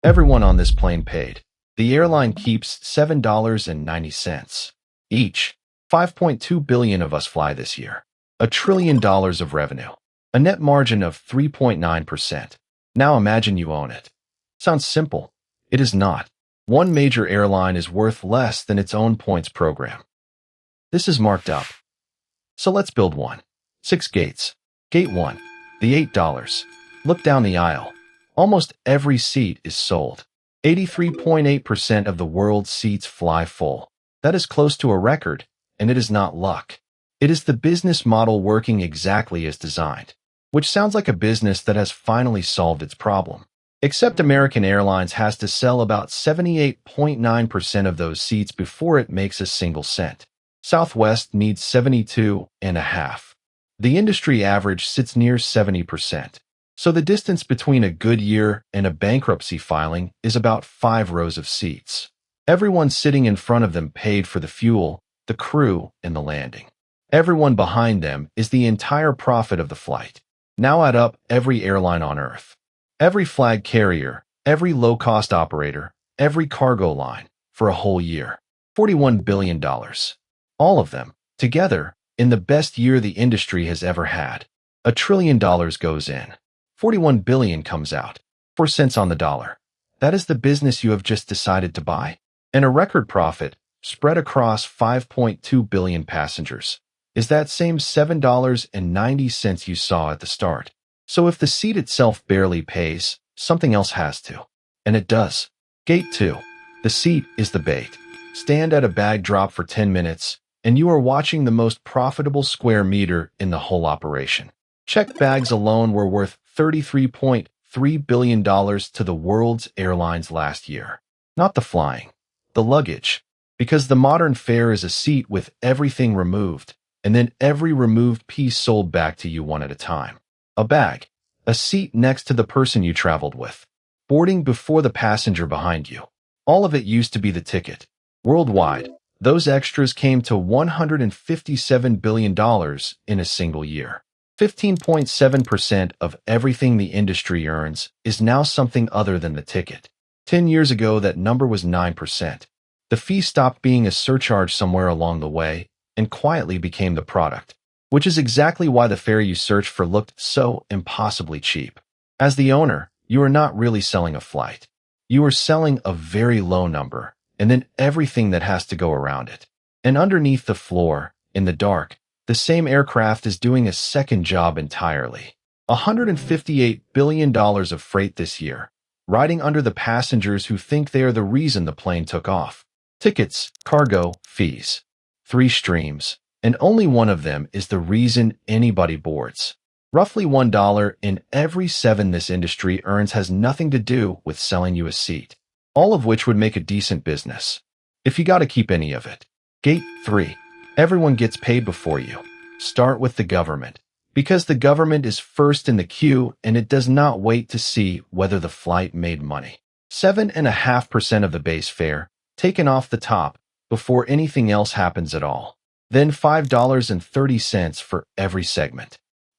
Everyone on this plane paid. The airline keeps $7.90 each. 5.2 billion of us fly this year. $1 trillion of revenue. A net margin of 3.9%. Now imagine you own it. Sounds simple. It is not. One major airline is worth less than its own points program. This is marked up. So let's build one. 6 gates. Gate 1. The $8. Look down the aisle. Almost every seat is sold. 83.8% of the world's seats fly full. That is close to a record, and it is not luck. It is the business model working exactly as designed, which sounds like a business that has finally solved its problem. Except American Airlines has to sell about 78.9% of those seats before it makes a single cent. Southwest needs 72.5%. The industry average sits near 70%. So the distance between a good year and a bankruptcy filing is about 5 rows of seats. Everyone sitting in front of them paid for the fuel, the crew, and the landing. Everyone behind them is the entire profit of the flight. Now add up every airline on Earth. Every flag carrier, every low-cost operator, every cargo line, for a whole year. $41 billion. All of them, together, in the best year the industry has ever had. $1 trillion goes in. 41 billion comes out. 4 cents on the dollar. That is the business you have just decided to buy. And a record profit, spread across 5.2 billion passengers, is that same $7.90 you saw at the start. So if the seat itself barely pays, something else has to. And it does. Gate 2. The seat is the bait. Stand at a bag drop for 10 minutes, and you are watching the most profitable square meter in the whole operation. Checked bags alone were worth $33.3 billion to the world's airlines last year. Not the flying, the luggage. Because the modern fare is a seat with everything removed, and then every removed piece sold back to you one at a time. A bag, a seat next to the person you traveled with, boarding before the passenger behind you. All of it used to be the ticket. Worldwide, those extras came to $157 billion in a single year. 15.7% of everything the industry earns is now something other than the ticket. 10 years ago, that number was 9%. The fee stopped being a surcharge somewhere along the way and quietly became the product, which is exactly why the fare you searched for looked so impossibly cheap. As the owner, you are not really selling a flight. You are selling a very low number, and then everything that has to go around it. And underneath the floor, in the dark, the same aircraft is doing a second job entirely. $158 billion of freight this year, riding under the passengers who think they are the reason the plane took off. Tickets, cargo, fees. 3 streams, and only one of them is the reason anybody boards. Roughly $1 in every 7 this industry earns has nothing to do with selling you a seat, all of which would make a decent business, if you got to keep any of it. Gate 3. Everyone gets paid before you. Start with the government, because the government is first in the queue and it does not wait to see whether the flight made money. 7.5% of the base fare, taken off the top, before anything else happens at all. Then $5.30 for every segment.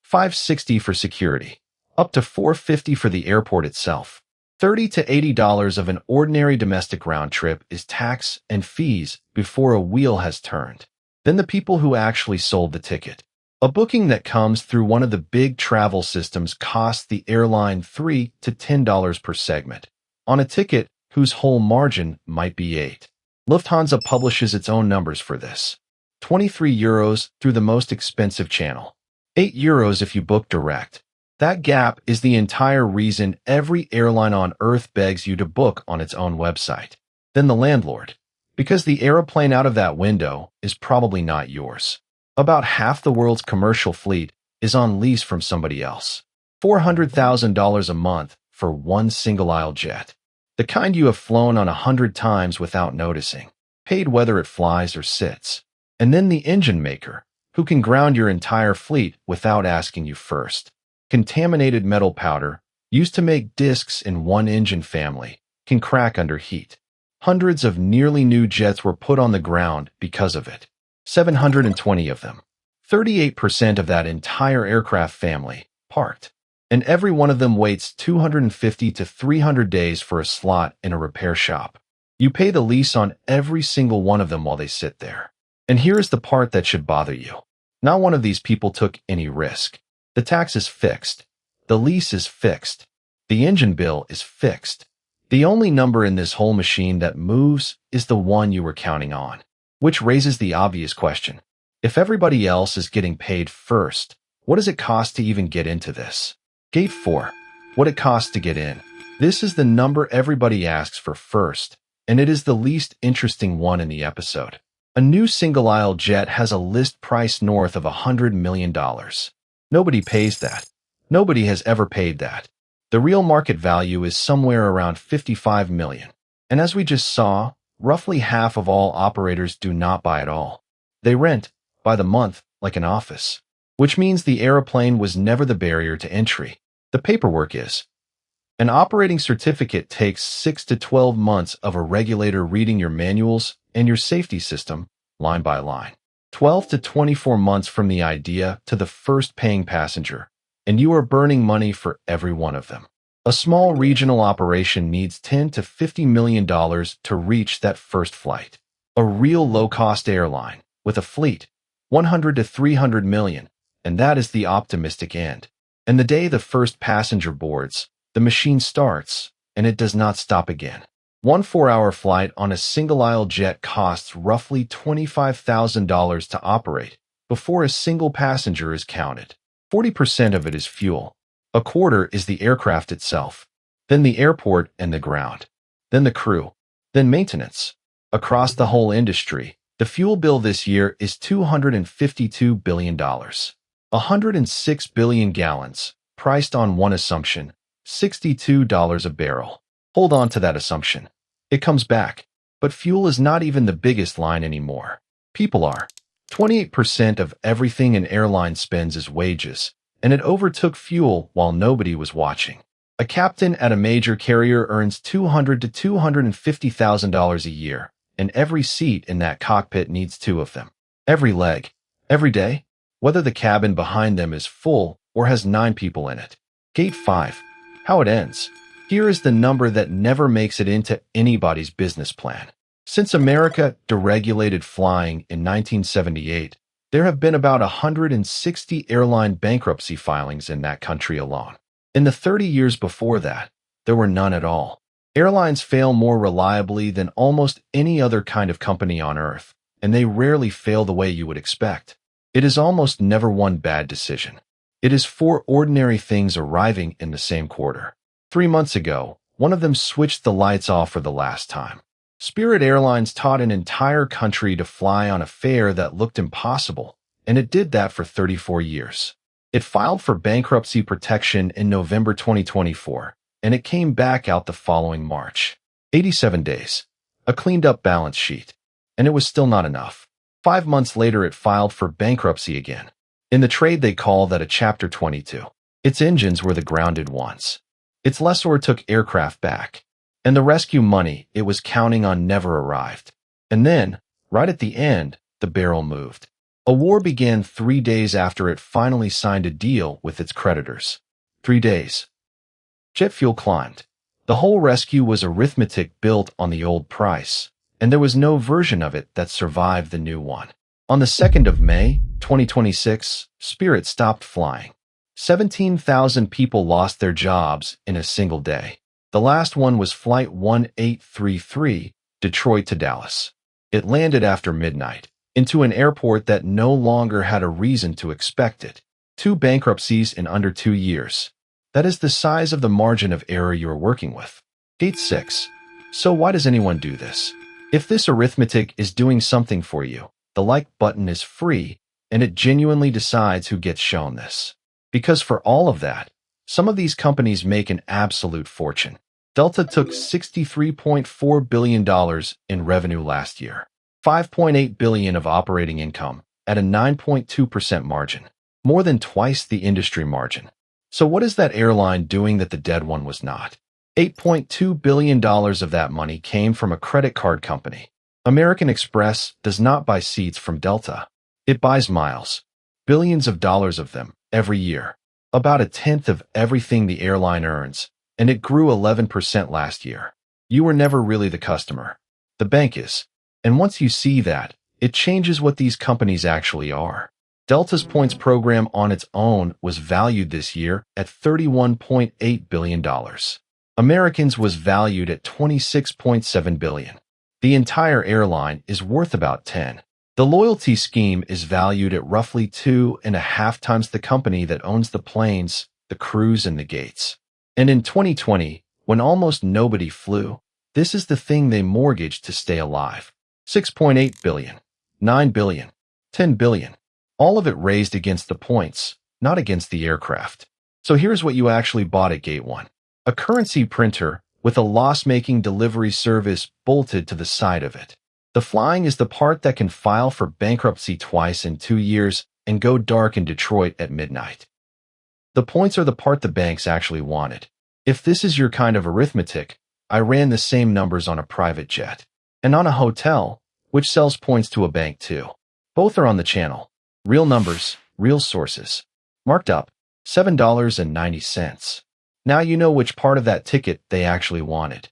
$5.60 for security. Up to $4.50 for the airport itself. $30 to $80 of an ordinary domestic round trip is tax and fees before a wheel has turned. Then the people who actually sold the ticket. A booking that comes through one of the big travel systems costs the airline $3 to $10 per segment, on a ticket whose whole margin might be 8. Lufthansa publishes its own numbers for this. 23 euros through the most expensive channel. 8 euros if you book direct. That gap is the entire reason every airline on Earth begs you to book on its own website. Then the landlord. Because the aeroplane out of that window is probably not yours. About half the world's commercial fleet is on lease from somebody else. $400,000 a month for one single-aisle jet. The kind you have flown on 100 times without noticing, paid whether it flies or sits. And then the engine maker, who can ground your entire fleet without asking you first. Contaminated metal powder, used to make discs in one engine family, can crack under heat. Hundreds of nearly new jets were put on the ground because of it. 720 of them. 38% of that entire aircraft family, parked. and every one of them waits 250 to 300 days for a slot in a repair shop. You pay the lease on every single one of them while they sit there. And here is the part that should bother you. Not one of these people took any risk. The tax is fixed. The lease is fixed. The engine bill is fixed. The only number in this whole machine that moves is the one you were counting on. Which raises the obvious question. If everybody else is getting paid first, what does it cost to even get into this? Gate 4. What it costs to get in. This is the number everybody asks for first, and it is the least interesting one in the episode. A new single-aisle jet has a list price north of $100 million. Nobody pays that. Nobody has ever paid that. The real market value is somewhere around $55 million. And as we just saw, roughly half of all operators do not buy at all. They rent, by the month, like an office. Which means the airplane was never the barrier to entry. The paperwork is. An operating certificate takes 6 to 12 months of a regulator reading your manuals and your safety system, line by line. 12 to 24 months from the idea to the first paying passenger, and you are burning money for every one of them. A small regional operation needs $10 to $50 million to reach that first flight. A real low-cost airline, with a fleet, 100 to 300 million, and that is the optimistic end. And the day the first passenger boards, the machine starts, and it does not stop again. One 4-hour flight on a single-aisle jet costs roughly $25,000 to operate before a single passenger is counted. 40% of it is fuel. A quarter is the aircraft itself, then the airport and the ground, then the crew, then maintenance. Across the whole industry, the fuel bill this year is $252 billion. 106 billion gallons, priced on one assumption, $62 a barrel. Hold on to that assumption. It comes back. But fuel is not even the biggest line anymore. People are. 28% of everything an airline spends is wages, and it overtook fuel while nobody was watching. A captain at a major carrier earns $200,000 to $250,000 a year, and every seat in that cockpit needs 2 of them. Every leg. Every day. Whether the cabin behind them is full or has 9 people in it. Gate 5. How it ends. Here is the number that never makes it into anybody's business plan. Since America deregulated flying in 1978, there have been about 160 airline bankruptcy filings in that country alone. In the 30 years before that, there were none at all. Airlines fail more reliably than almost any other kind of company on Earth, and they rarely fail the way you would expect. It is almost never one bad decision. It is 4 ordinary things arriving in the same quarter. 3 months ago, one of them switched the lights off for the last time. Spirit Airlines taught an entire country to fly on a fare that looked impossible, and it did that for 34 years. It filed for bankruptcy protection in November 2024, and it came back out the following March. 87 days. A cleaned-up balance sheet. And it was still not enough. 5 months later, it filed for bankruptcy again. In the trade, they call that a Chapter 22. Its engines were the grounded ones. Its lessor took aircraft back, and the rescue money it was counting on never arrived. And then, right at the end, the barrel moved. A war began 3 days after it finally signed a deal with its creditors. 3 days. Jet fuel climbed. The whole rescue was arithmetic built on the old price, and there was no version of it that survived the new one. On the 2nd of May, 2026, Spirit stopped flying. 17,000 people lost their jobs in a single day. The last one was Flight 1833, Detroit to Dallas. It landed after midnight, into an airport that no longer had a reason to expect it. 2 bankruptcies in under 2 years. That is the size of the margin of error you are working with. Gate 6. So why does anyone do this? If this arithmetic is doing something for you, the like button is free, and it genuinely decides who gets shown this. Because for all of that, some of these companies make an absolute fortune. Delta took $63.4 billion in revenue last year, $5.8 billion of operating income at a 9.2% margin, more than twice the industry margin. So what is that airline doing that the dead one was not? $8.2 billion of that money came from a credit card company. American Express does not buy seats from Delta. It buys miles, billions of dollars of them, every year. about a tenth of everything the airline earns, and it grew 11% last year. You were never really the customer. The bank is. And once you see that, it changes what these companies actually are. Delta's points program on its own was valued this year at $31.8 billion. Americans was valued at $26.7 billion. The entire airline is worth about 10. The loyalty scheme is valued at roughly 2.5 times the company that owns the planes, the crews, and the gates. And in 2020, when almost nobody flew, this is the thing they mortgaged to stay alive. 6.8 billion, 9 billion, 10 billion. All of it raised against the points, not against the aircraft. So here's what you actually bought at Gate 1. A currency printer with a loss-making delivery service bolted to the side of it. The flying is the part that can file for bankruptcy twice in 2 years and go dark in Detroit at midnight. The points are the part the banks actually wanted. If this is your kind of arithmetic, I ran the same numbers on a private jet. And on a hotel, which sells points to a bank too. Both are on the channel. Real numbers, real sources. Marked up, $7.90. Now you know which part of that ticket they actually wanted.